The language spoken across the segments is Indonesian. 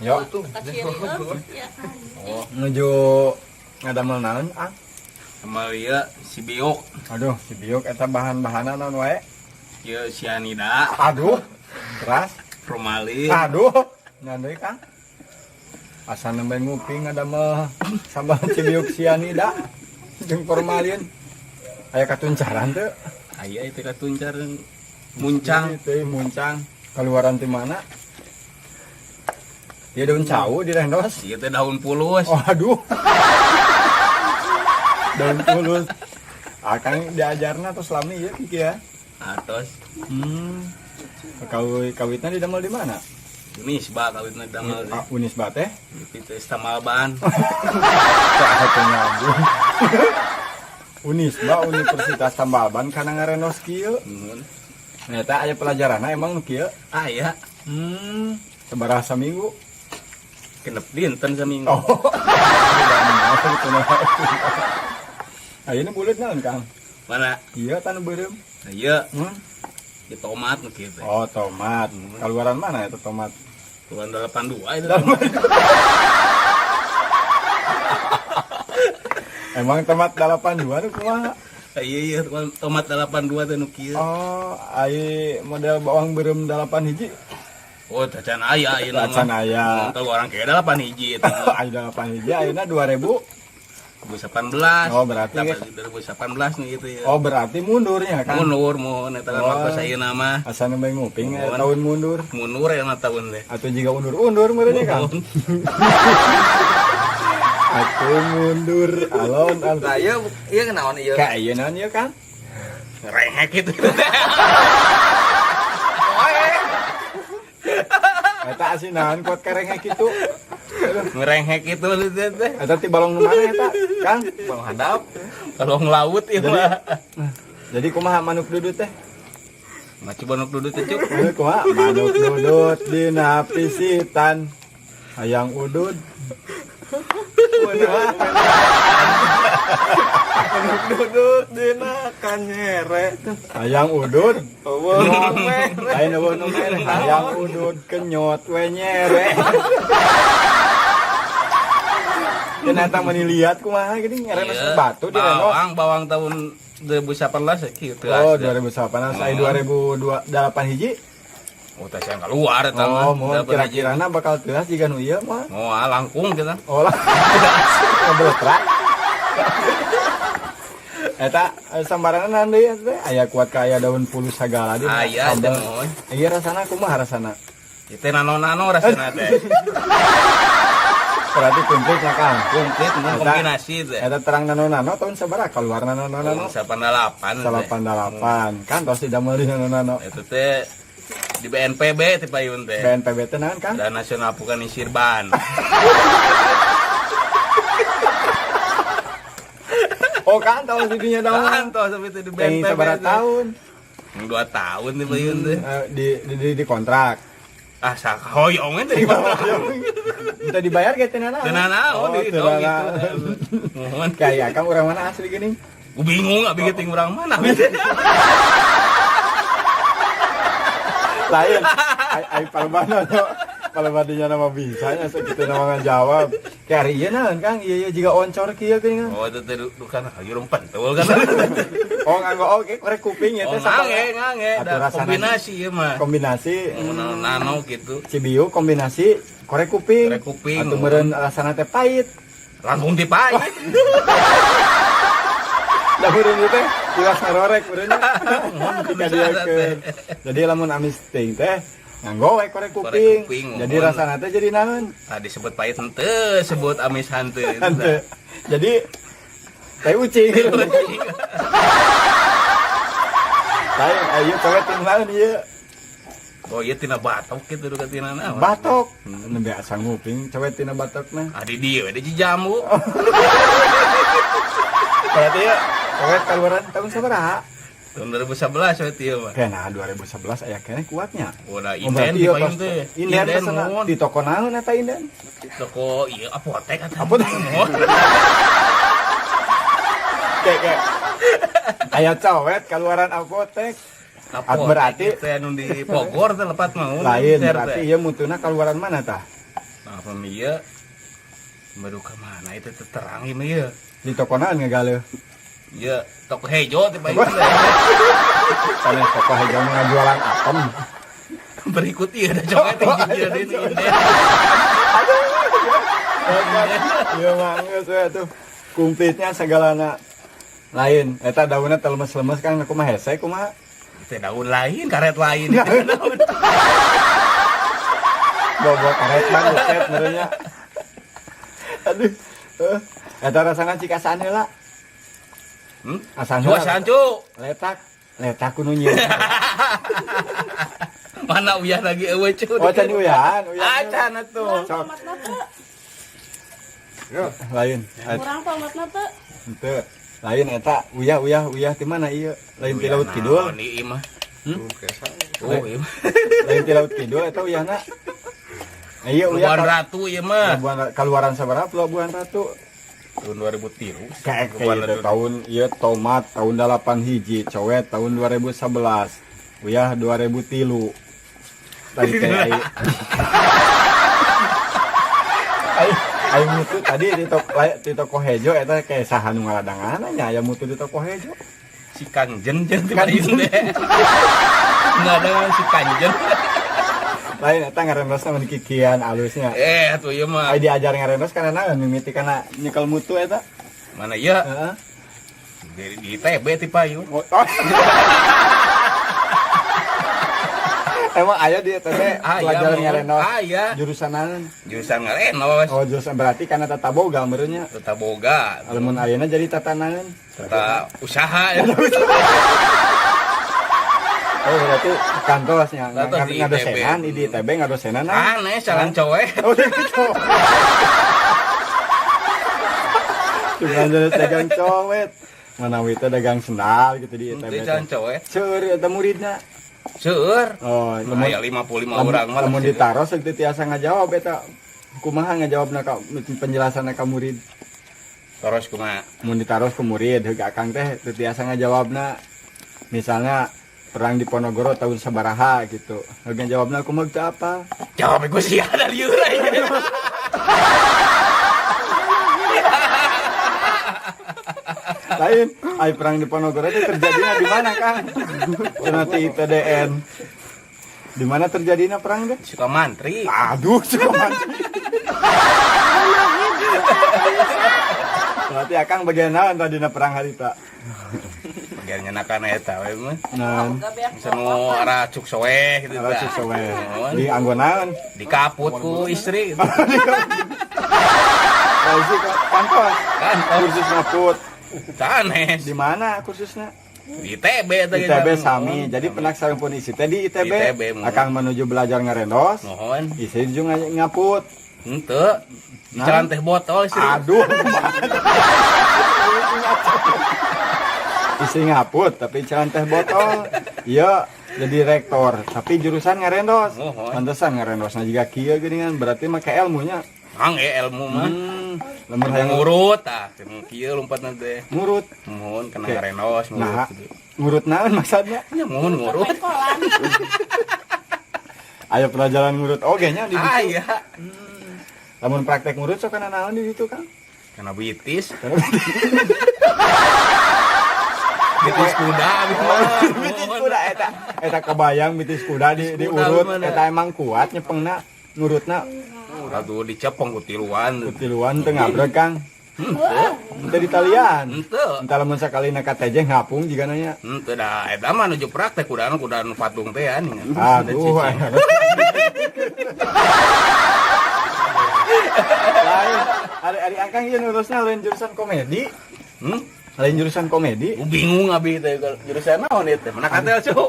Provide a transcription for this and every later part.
Yo. Oh, Menuju ngadamel naon ah. Amalia si biok, Aduh, si biuk eta bahan-bahanna naon wae. ieu sianida, Aduh. Keras. formalin. Aduh. Ngan deui Kang. Asa nembe nguping ngadamel sambal cibiuk sianida jeung formalin. Aya katuncaran teu? Aya itu katuncar muncang. Teh muncang. Keluaran ti mana? Dia daun cawu di rendos. Ieu teh daun pulus. Oh, aduh. Daun pulus. Akang diajarna tos lami ya Kiki ya. Atos Kawitna didamel di mana? Unisba kawitna damel Unisba teh. di teh Tamalban. Saha nyambung. Unisba Universitas Tambalban kana ngarenos kieu. Ternyata aya pelajaranna emang nu kieu. Aya Sabaraha saminggu? genep dinten saminggu. Oh. Ayeuna bulet naon Kang? Mana? Ieu tanu beureum. Ieu di tomat nu kieu teh. Oh, tomat. Keluaran mana itu tomat? Tuan 82 itu. Emang tomat 82 nu kumaha? Iya tomat 82 teh nu kieu. Oh, ai model bawang beureum 8 hiji. Oh, tacan aya ayeuna. Tacan aya. Kalau orang kaya 8 hiji eta. Ai 8 hiji ayeuna 2000. 2018. Oh, berarti 2018 nih gitu ya. Oh, berarti mundurnya kan? Mundur mun eta kan waktu sayeuna mah. Asa nembe nguping tahun mundur. Mundur ya mah tahun teh. Atau jika undur-undur meureun Kang. Aku mundur alon alon. Lah ieu kenaon ieu? Ka ieu naon ieu Kang? Rehek gitu. Eta asinahan kuat karengnya kitu. Ngerehek itu teh. Eta ti balong nu mana eta, Kang? Balong hadap. Balong laut ieu mah. Jadi kumaha manuk dudut teh? Macu banuk dudut teh cuk. Kumaha manuk dudut dina pisitan. Hayang udud. Manuk dudut dina kanyere. Hayang udud. Lain eueuh nu mere. Hayang udud kenyot we nyere. Ternyata meni lihat kumaha gini ngarenos batu di renov. Bawang tahun 2018 kitu. Oh, 2018 ai 2008 hiji. Oh, teh yang keluar eta Oh, mah. mau kira-kirana bakal teuas jiga nu ieu mah. Oh, langkung kita. Oh lah. Ngobletrak. Eta sambaranna deui teh aya kuat ka aya daun puluh sagala di. Aya teh moy. Ieu rasana kumaha rasana? Ieu teh nano-nano rasana teh. Berarti komplit Kang. Komplit mun kombinasi teh. Eta terang nano-nano tahun sabaraha keluar nano-nano? 88. 88. Kan tos didamel di nano-nano. Itu teh di BNPB teh payun teh. BNPB teh naon Kang? Dan Nasional Pukanisir Ban. Oh kan tahun segitu daun. Kan tos sampai teh di Yang BNPB. sabaraha tahun? 2 tahun teh payun teh. Di kontrak. Ah sahoyong teh di mana? Minta dibayar ge teh nana. Teu nanaon di teu dong nana. gitu. Mohon. Kayak Kang urang mana asli gini? Bingung enggak bikin ting urang mana. Lain. Ai palebana palebadinya nama bisanya sakitu nama ngajawab. Kayak ieu naon Kang? Ieu jiga oncor kieu geuning. Oh itu teh dukan hayur pentul kan. Oh nganggo oge korek kuping ya Oh teh ngange da kombinasi ieu mah. Kombinasi Nano gitu. Cibiu kombinasi korek kuping. Korek kuping. Atuh meureun rasana teh pahit. Langsung dipahit. Da meureun ieu teh tiwas ngarorek meureun. Jadi lamun amis teuing teh nganggo we korek kuping. Jadi rasana teh jadi naon? Ah disebut pahit henteu, sebut amis hanteu. Jadi teh ucing. Lain ayo coba tinggalin ieu. Oh iya tina batok gitu duka tina naon. Batok. Nembe asa nguping coba tina batokna. Ah di dieu we di jamu. Berarti ya coba keluaran tahun sabaraha? Tahun 2011 we ieu mah. Kena 2011 aya keneh kuatnya. Udah inden di payung teh. Inden di toko naon eta inden? Toko ieu apotek atuh. Apotek. Kayak aya cowet keluaran apotek. Berarti teh anu di Bogor teh lepat mau. lain berarti ieu mutuna keluaran mana tah? Apa ieu? Baru ke mana itu terang ieu. Di toko naon ngagale? Ieu toko hejo teh bae. Kana toko hejo ngajualan apem. Berikut ieu da coba teh ieu deui. Iya mangga saya tuh kumplitnya segalana lain. Eta daunnya telemes-lemes kan aku mah hese kumaha. Teh daun lain, karet lain. Bawa karet bang buket merenya. Aduh. Eta rasana cik asan heula. Asan heula. Coba sancu. Letak kudu nyieun. Mana uyah lagi eueuh cu. Oh can uyahan. Acan atuh. Sok. Yo, lain. Kurang pamatna teh. Henteu. Lain eta uyah ti mana ieu? Lain ti laut kidul. Ni mah. Oh, iya. Lain ti laut kidul eta uyahna. Iya uyah Pelabuhan Ratu ieu mah. Kaluaran sabaraha Pelabuhan Ratu? Tahun 2003. Kayak tahun ieu tomat tahun 8 hiji, cowet tahun 2011. Uyah 2003. Tadi teh Ayo mutu tadi di toko hejo eta kayak saha nu ngaladangan nya aya mutu di toko hejo. Si Kanjen jeung teh deh. Enggak ada si Kanjen. Lain eta ngarendos mah kikian alusnya. Atuh ieu mah. Ai diajar ngarendos kana naon mimiti kana nyekel mutu eta. Mana ieu? Heeh. Di TB ti payun. Emang aya di eta teh pelajaran ngarendos. Aya. Jurusan naon? Jurusan ngarenos. Oh, jurusan berarti kana tata boga meureunnya. Tata boga. Lamun ayeuna jadi tata naon? Tata usaha ya. Oh, berarti kantosnya Kantos di ngadosenan ITB. di ITB ngadosenan. Aneh jalan cowek. Oh, gitu. Cuma jadi dagang cowet. Mana wita dagang sendal gitu di ITB. Itu jalan cowek. Seur eta muridna. Seueur. Oh, Aya 55 orang mah. lamun ditaros teu tiasa ngajawab eta. Kumaha ngajawabna ka penjelasanna ka murid. Terus kumaha? Mun ditaros ke murid, heug akang teh teu tiasa ngajawabna. Misalnya perang di Ponorogo tahun sabaraha gitu. Heug ngajawabna kumaha teu apa? Jawab gue sih ada liur aja. Lain, ai perang di Ponorogo itu terjadinya di mana, Kang? Cenah ti ITDN. Di mana terjadinya perang teh? Sukamantri. Aduh, Sukamantri. Berarti Akang bagian naon tadi na perang harita? Bagian nyenakan eta we mah. Nah, Bisa mau arah cuk soeh gitu. ala tah. susowe. Di anggo naon? Dikaput ku istri gitu. Laisi kantor. Kan Kursus ngaput. sanes Di mana kursusnya? di TB teh. ITB Sami. Jadi penaksaraan pun isi teh di ITB. Di ITB, mohon. Akang menuju belajar ngarendos. Mohon. Isi juga ngaput. Henteu. Di jalan teh botol istri. Aduh, isi ngaput tapi jalan teh botol. Iya, jadi rektor tapi jurusan ngarendos. Mohon. Pantesan ngarendosna juga kieu geuningan berarti make ilmunya. Hang ilmu mah. Lamun hayang Ngurut tah, kieu lompatna teh. ngurut. Mohon kena Oke. ngarenos Nah, ngurut. gitu. ngurut naon maksudnya? Ya mohon ngurut. Kolan. Aya pelajaran ngurut oge nya di ditu. Aya. Lamun praktek ngurut sok kana naon di ditu, Kang? Kena bitis. Bitis kuda abis mah. Bitis kuda eta kebayang bitis kuda Bitis kuda diurut mana? eta emang kuat nyepengna ngurutna. Aduh dicepeng ku tiluan. Tiluan teu ngabreg, Kang. Henteu. Teu di talian. Henteu. Entah lamun sakali na KTJ ngapung juga nanya. Henteu dah eta mah nuju praktek kuda anu patung teh an. Aduh. Lain, ari Akang ieu urusna lain jurusan komedi. Lain jurusan komedi. Bingung abi teh jurusan naon ieu teh? Mana katel cuk.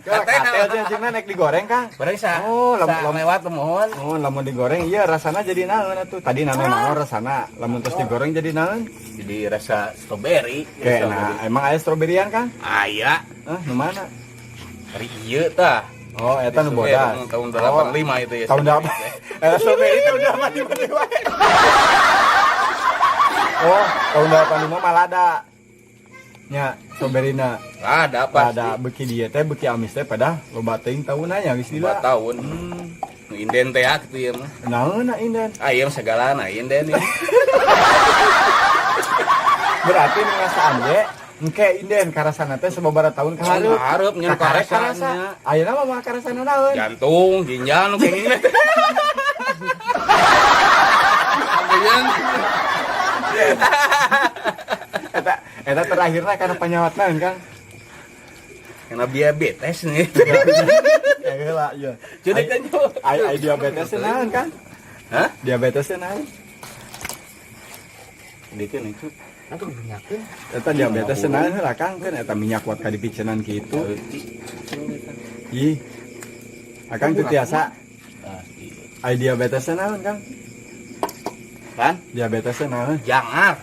Katel teh cenah naik digoreng, Kang. Barisa. Oh, lewat mohon. Oh, lamun digoreng iya rasana jadi naon atuh. Tadi namanya naon rasana. Lamun terus digoreng jadi naon? Jadi rasa strawberry. Kayak nah, emang aya stroberian, Kang? Aya. Hah, nu mana? Hari ieu tah. Oh, eta nu bodas. Tahun 85 itu ya. Tahun 8. Strawberry tahun 85. Oh, tahun 85 malah ada. Nya, strawberryna. Ada apa? Ada beki dia teh beki amis teh pada loba teuing tahunna nya geus 2 dila. tahun. Inden teh gitu ya mah. Naon inden? Aya segala na inden ya. Berarti nu ngasaan ge engke inden karasana teh sababaraha tahun ka hareup. Hareup nyen karasa. Ayeuna mah karasana naon? Jantung, ginjal nu kenging. Ambeun. Eta terakhirna kana penyawat naon, Kang? Kena diabetes nih. Ya heula ieu. Jadi kan Ai diabetes teh naon, Kang? Hah? Diabetes teh naon? Dikeun itu. Aduh minyakin. Eta diabetes teh naon heula, Kang? Kan eta minyak kuat ka dipikeun kitu. Ih. Akang teu tiasa ai diabetes teh naon, Kang? Kan? Diabetes teh naon? Jangar.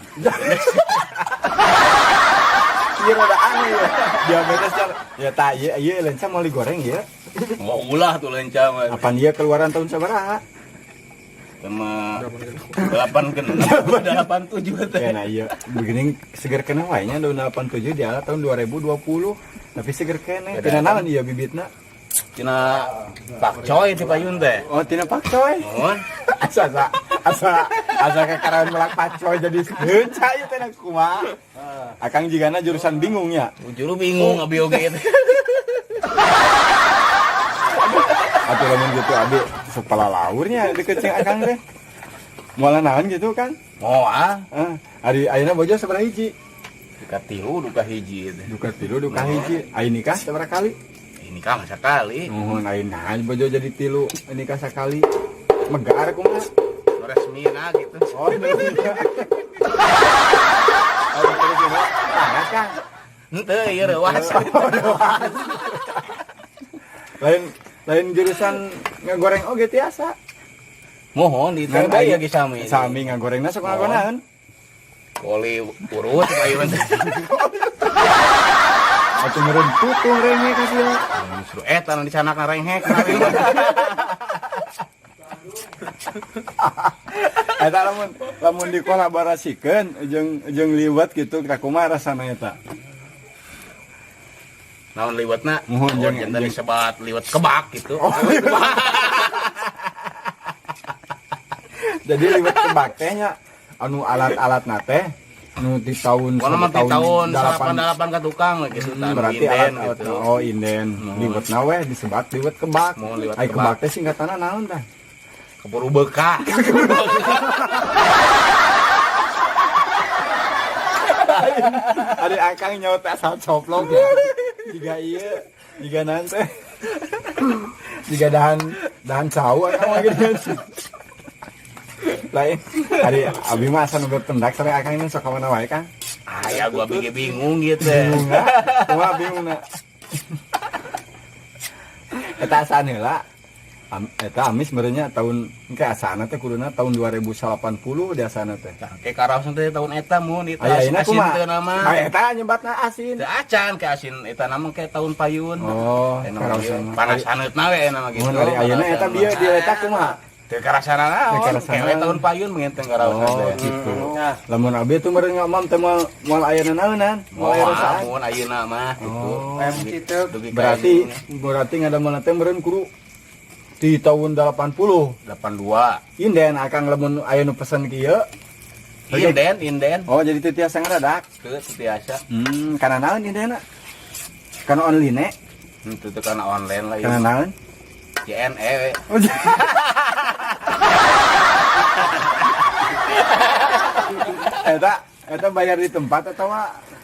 Ieu rada aneh ya. Diabetes ya ta ieu lenca mau digoreng ya. Mau ulah tuh lenca mah. Apaan dia keluaran tahun sabaraha? Sama 87 teh. Ya nah iya begini seger kena wae nya tahun 87 dia tahun 2020. Tapi seger kene. Tina naon ieu bibitna? Tina pakcoy ti payun teh. Oh tina pakcoy. Mohon. Asa kekaran melak pakcoy jadi heuca ieu teh kumaha. Akang jigana jurusan bingung ya. Juru bingung abi oge teh. Atuh lamun gitu abi sepala laurnya dikeceng akang teh. Moal naon gitu kan? Moal. Ari ayeuna bojo sabaraha hiji? Duka 3 duka hiji teh. Duka 3 duka hiji. Ai nikah sabaraha kali? Ini kan sekali. Nuhun ayeuna bojo jadi 3 nikah sakali. Megar kumaha? Resmina gitu. Oh, nuhun. Ayo terus ini. Tangan Kang. Henteu ieu reuas. Lain jurusan ngagoreng oge tiasa. Mohon di teh aya ge sami. Sami ngagorengna sok ngagonaeun. Koli urut payun teh. Atuh meureun tutung renge ka sia. Justru eta nu dicanakna renghek. Eta lamun dikolaborasikeun jeung liwet gitu kumaha rasana eta? Naon liwetna? Mohon jangan disebat liwet kebak gitu. Oh, jadi liwet kebak teh nya anu alat-alatna teh nu di tahun Kalau mah tahun 88 ka tukang gitu berarti inden alat gitu. oh inden liwetna we disebat liwet kebak. Ai kebak teh singkatanna naon tah? Keburu beka. Ada akang nyaut asal coplok ya. Jika iya, jika nanti, jika dahan sawu akang lagi dengan lain. Hari abi mah asa nunggu pendak sore akang ini sok mana wae Kang? Ya gua bingung gitu. Bingung enggak? Cuma bingung na. Eta asana heula. Eta amis merenya tahun engke asana teh kuduna tahun 2080 di asana teh. Kayak karaosan teh tahun eta mun itu asin teh nama. Eta nyebatna asin. Teu acan ke asin eta nama kayak tahun payun. Oh, karaosan. Panas haneutna we nama gitu. Mun ari ayeuna eta bieu diletak kumaha? Teu karasana naon. Kayak tahun payun mengenteng karaosan teh. Oh, gitu. Lamun abi tuh meureun ngomong teh moal ayeuna naeunan? Moal aya rasaan. Mun ayeuna mah gitu. Berarti ngadameuna teh meureun kudu di tahun 82 inden akang lamun aya nu pesen kieu inden oh jadi teu tiasa ngaradak teu tiasa kana naon indena kana online itu teh kana online lah kana naon JNE eta bayar di tempat atau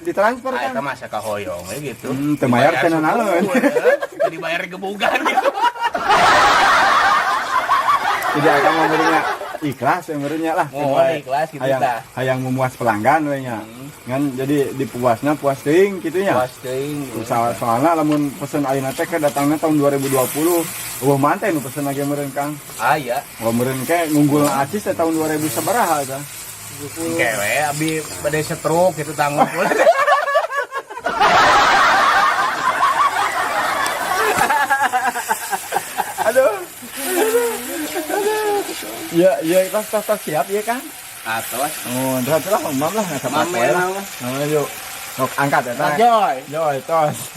ditransfer kan eta mah sakahoyong we gitu teu bayar kana naon jadi bayar gebugan gitu. Jadi akang mau meureunnya ikhlas meureunnya lah. Oh, ikhlas gitu tah. Hayang memuas pelanggan we nya. Ngan jadi dipuasna puas teuing kitu nya. Puas teuing. Soalna lamun pesen ayeuna teh datangna tahun 2020. Eueuh manten nu pesen lagi meureun Kang. Aya. Oh meureun ke ngunggulna acis teh tahun 2000 sabaraha eta? Kewe abi bade setruk gitu tanggung. Aduh. Ya, tas siap ya Kang. Atos. Oh, dah mam lah ngasa Mamel lah. Yuk. Sok angkat ya, Joy, tos.